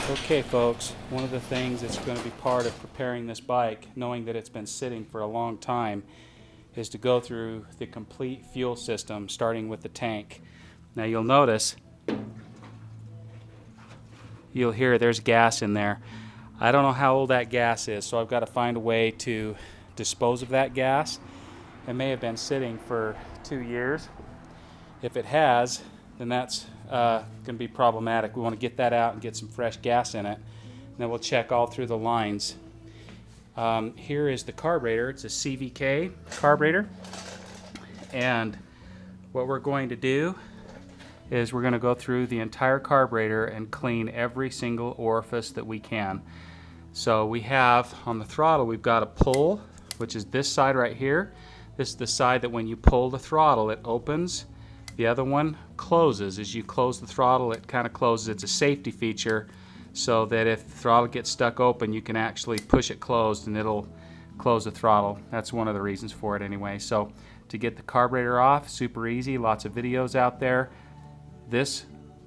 Okay folks, one of the things that's going to be part of preparing this bike, knowing that it's been sitting for a long time, is to go through the complete fuel system, starting with the tank. Now you'll notice, you'll hear there's gas in there. I don't know how old that gas is, so I've got to find a way to dispose of that gas. It may have been sitting for 2 years. If it has, then that's going to be problematic. We want to get that out and get some fresh gas in it. And then we'll check all through the lines. Here is the carburetor. It's a CVK carburetor. And what we're going to do is we're going to go through the entire carburetor and clean every single orifice that we can. So we have on the throttle, we've got a pull, which is this side right here. This is the side that when you pull the throttle, it opens. The other one closes. As you close the throttle, it kind of closes. It's a safety feature so that if the throttle gets stuck open, you can actually push it closed and it'll close the throttle. That's one of the reasons for it anyway. So to get the carburetor off, super easy, lots of videos out there. This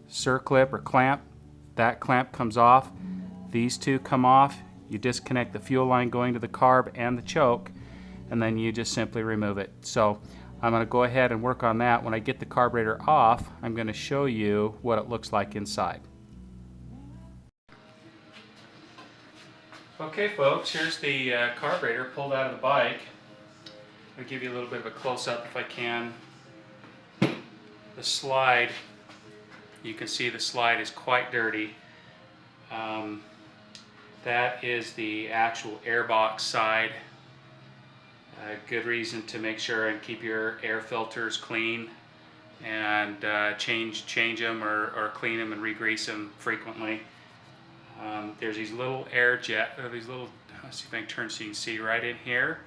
circlip or clamp, that clamp comes off. These two come off. You disconnect the fuel line going to the carb and the choke, and then you just simply remove it. So I'm going to go ahead and work on that. When I get the carburetor off, I'm going to show you what it looks like inside. Okay folks, here's the carburetor pulled out of the bike. I'll give you a little bit of a close-up if I can. The slide, you can see the slide is quite dirty. That is the actual airbox side. Good reason to make sure and keep your air filters clean and change them or clean them and re-grease them frequently. There's these little air jet, these little, let's see if I can turn so you can see right in here.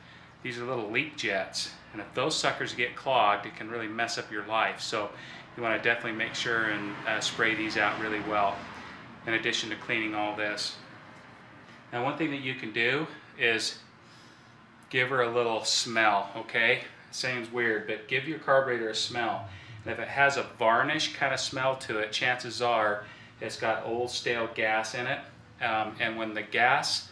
These are little leak jets, and if those suckers get clogged, it can really mess up your life. So you want to definitely make sure and spray these out really well, in addition to cleaning all this. Now one thing that you can do is give her a little smell, okay? Sounds weird, but give your carburetor a smell. And if it has a varnish kind of smell to it, chances are it's got old stale gas in it. And when the gas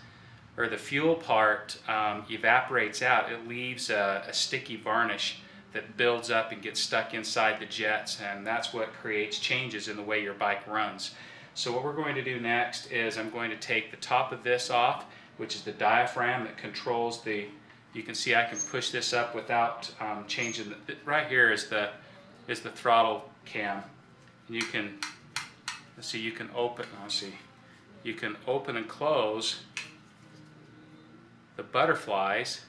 or the fuel part evaporates out, it leaves a sticky varnish that builds up and gets stuck inside the jets, and that's what creates changes in the way your bike runs. So what we're going to do next is I'm going to take the top of this off, which is the diaphragm that controls the, you can see I can push this up without changing, right here is the throttle cam. And you can, let's see, you can open, let's see, you can open and close the butterflies,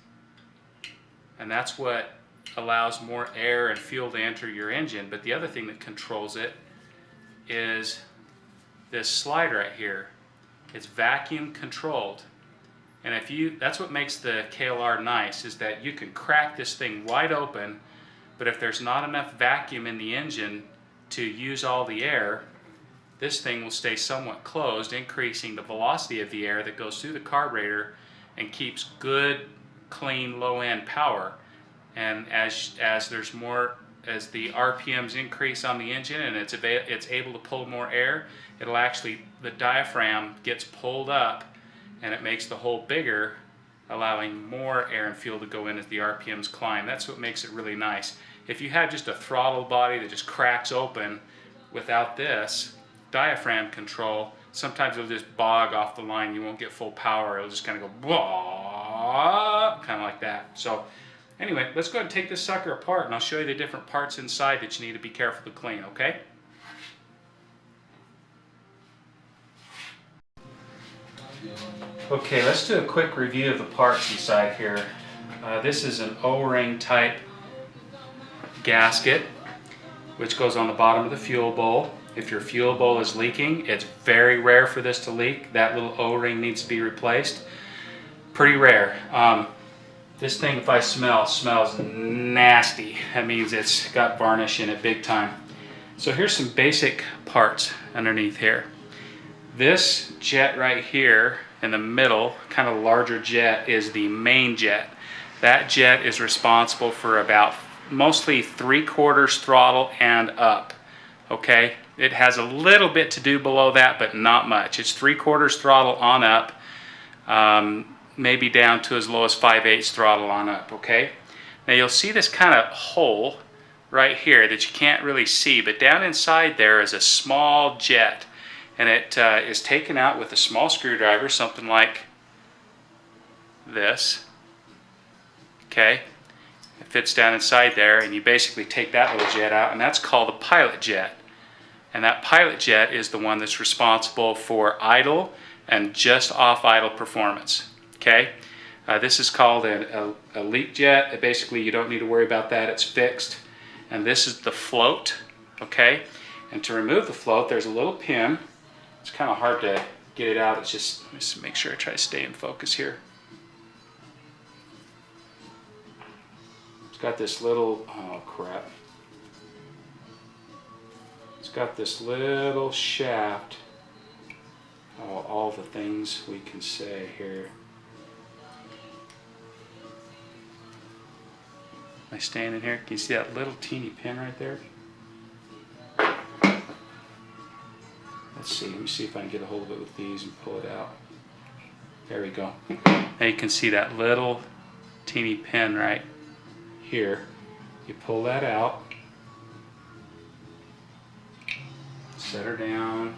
and that's what allows more air and fuel to enter your engine. But the other thing that controls it is this slide right here. It's vacuum controlled. And if you, that's what makes the KLR nice, is that you can crack this thing wide open, but if there's not enough vacuum in the engine to use all the air, this thing will stay somewhat closed, increasing the velocity of the air that goes through the carburetor and keeps good, clean, low-end power. And as there's more, as the RPMs increase on the engine and it's able to pull more air, it'll actually, the diaphragm gets pulled up and it makes the hole bigger, allowing more air and fuel to go in as the RPMs climb. That's what makes it really nice. If you have just a throttle body that just cracks open without this diaphragm control, sometimes it'll just bog off the line. You won't get full power. It'll just kind of go blah, kind of like that. So anyway, let's go ahead and take this sucker apart and I'll show you the different parts inside that you need to be careful to clean, okay? Okay, let's do a quick review of the parts inside here. This is an O-ring type gasket, which goes on the bottom of the fuel bowl. If your fuel bowl is leaking, it's very rare for this to leak. That little O-ring needs to be replaced. Pretty rare. This thing, if I smells nasty. That means it's got varnish in it big time. So here's some basic parts underneath here. This jet right here in the middle, kind of larger jet, is the main jet. That jet is responsible for about mostly 3/4 throttle and up. Okay, It has a little bit to do below that, but not much. It's 3/4 throttle on up, maybe down to as low as 5/8 throttle on up, okay? Now you'll see this kind of hole right here that you can't really see, but down inside there is a small jet, and it is taken out with a small screwdriver, something like this, okay? It fits down inside there, and you basically take that little jet out, and that's called a pilot jet. And that pilot jet is the one that's responsible for idle and just off idle performance, okay? This is called a leak jet. Basically, you don't need to worry about that. It's fixed. And this is the float, okay? And to remove the float, there's a little pin. It's kind of hard to get it out. It's just, let me just make sure I try to stay in focus here. It's got this little, oh crap. It's got this little shaft. Oh, all the things we can say here. Am I standing here? Can you see that little teeny pin right there? Let's see. Let me see if I can get a hold of it with these and pull it out. There we go. Now you can see that little teeny pin right here. You pull that out. Set her down.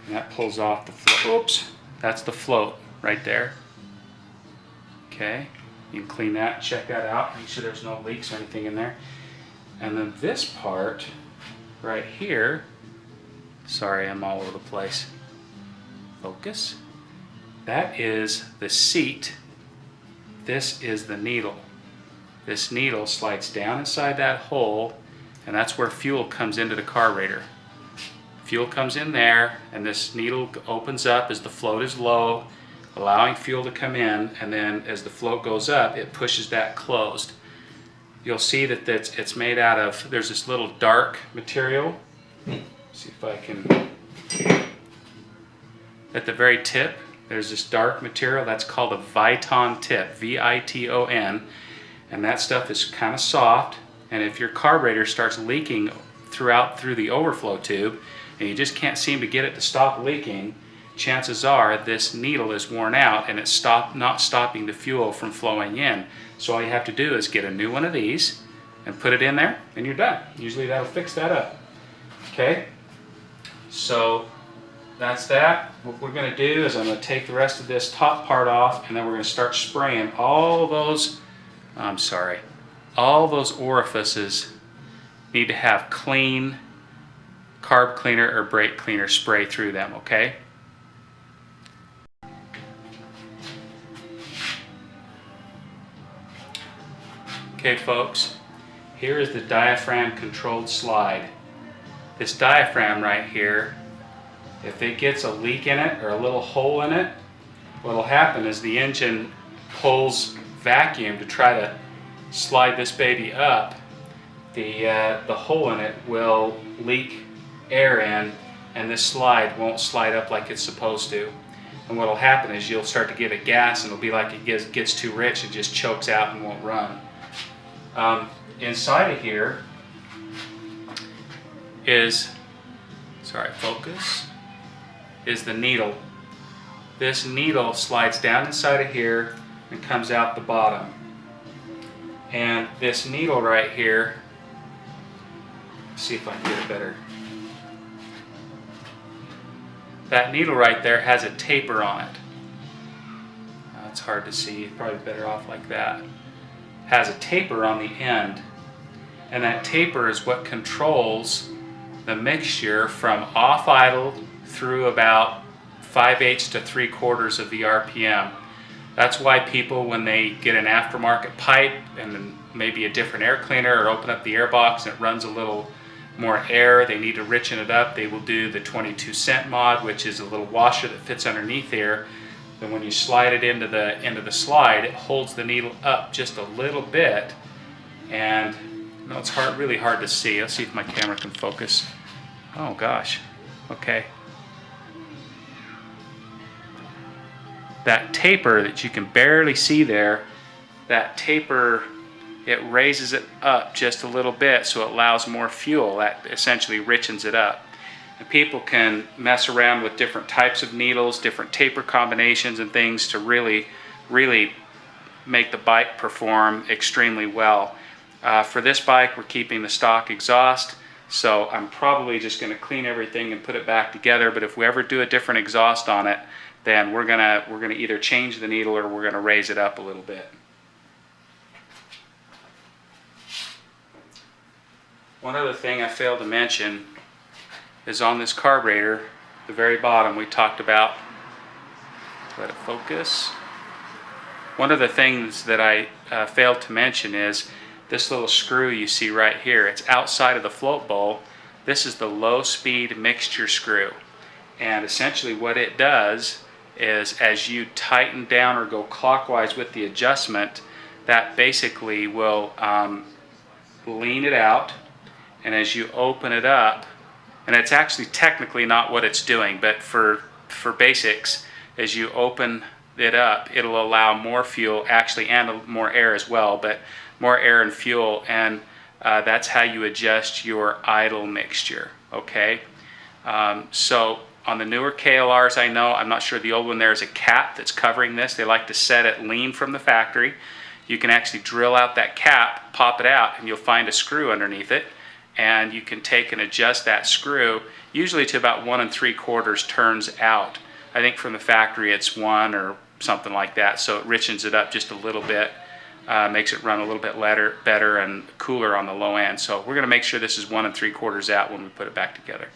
And that pulls off the float. Oops. That's the float right there. Okay. You can clean that, check that out, make sure there's no leaks or anything in there. And then this part right here, sorry, I'm all over the place. Focus. That is the seat. This is the needle. This needle slides down inside that hole, and that's where fuel comes into the carburetor. Fuel comes in there, and this needle opens up as the float is low, allowing fuel to come in, and then as the float goes up, it pushes that closed. You'll see that it's made out of, there's this little dark material. See if I can, at the very tip, there's this dark material, that's called a Viton tip, V-I-T-O-N, and that stuff is kind of soft, and if your carburetor starts leaking through the overflow tube, and you just can't seem to get it to stop leaking, chances are this needle is worn out and it's not stopping the fuel from flowing in. So all you have to do is get a new one of these and put it in there and you're done. Usually that'll fix that up. Okay, so that's that. What we're going to do is I'm going to take the rest of this top part off, and then we're going to start spraying all those, all those orifices need to have clean carb cleaner or brake cleaner spray through them, okay? Okay folks, here is the diaphragm controlled slide. This diaphragm right here, if it gets a leak in it or a little hole in it, what will happen is the engine pulls vacuum to try to slide this baby up. The hole in it will leak air in, and this slide won't slide up like it's supposed to. And what will happen is you'll start to get a gas, and it'll be like it gets too rich and just chokes out and won't run. Inside of here is, is the needle. This needle slides down inside of here and comes out the bottom. And this needle right here, let's see if I can get it better. That needle right there has a taper on it. It's hard to see, probably better off like that. Has a taper on the end, and that taper is what controls the mixture from off idle through about 5/8 to 3/4 of the RPM. That's why people, when they get an aftermarket pipe and then maybe a different air cleaner or open up the air box and it runs a little more air, they need to richen it up, they will do the 22-cent mod, which is a little washer that fits underneath here. Then when you slide it into the slide, it holds the needle up just a little bit, and you know, it's really hard to see. Let's see if my camera can focus. Oh gosh, okay. That taper that you can barely see there, that taper it raises it up just a little bit so it allows more fuel. That essentially richens it up. And people can mess around with different types of needles, different taper combinations and things to really make the bike perform extremely well. For this bike, we're keeping the stock exhaust, so I'm probably just going to clean everything and put it back together. But if we ever do a different exhaust on it, then we're gonna either change the needle or we're gonna raise it up a little bit. One other thing I failed to mention is on this carburetor, the very bottom we talked about. Let it focus. One of the things that I failed to mention is this little screw you see right here. It's outside of the float bowl. This is the low speed mixture screw. And essentially what it does is as you tighten down or go clockwise with the adjustment, that basically will lean it out. And as you open it up, and it's actually technically not what it's doing, but for basics, as you open it up, it'll allow more fuel, actually, and more air as well, but more air and fuel, and that's how you adjust your idle mixture, okay? So on the newer KLRs, I'm not sure the old one, there's a cap that's covering this. They like to set it lean from the factory. You can actually drill out that cap, pop it out, and you'll find a screw underneath it, and you can take and adjust that screw, usually to about 1 3/4 turns out. I think from the factory it's 1 or something like that, so it richens it up just a little bit, makes it run a little bit better and cooler on the low end. So we're going to make sure this is 1 3/4 out when we put it back together.